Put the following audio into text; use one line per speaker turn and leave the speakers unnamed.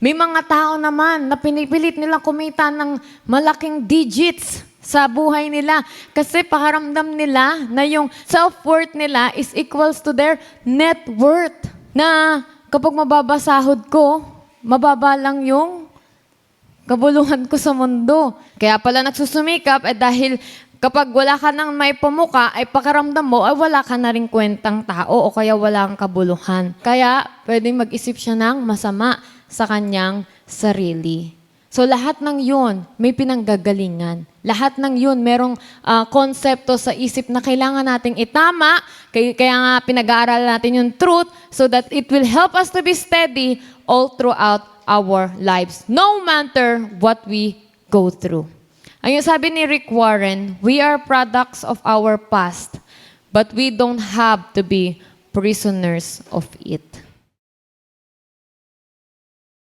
May mga tao naman na pinipilit nilang kumita ng malaking digits sa buhay nila kasi pakiramdam nila na yung self-worth nila is equals to their net worth. Na kapag mababasahod ko, mababa lang yung kabuluhan ko sa mundo. Kaya pala nagsusumikap dahil kapag wala ka nang may pamuka, ay pakiramdam mo, ay wala ka na rin kwentang tao o kaya wala kang kabuluhan. Kaya pwedeng mag-isip siya ng masama sa kanyang sarili. So lahat ng yun, may pinanggagalingan. Lahat ng yun, merong konsepto sa isip na kailangan nating itama. Kaya nga pinag-aaral natin yung truth so that it will help us to be steady all throughout our lives. No matter what we go through. Ang sabi ni Rick Warren, we are products of our past, but we don't have to be prisoners of it.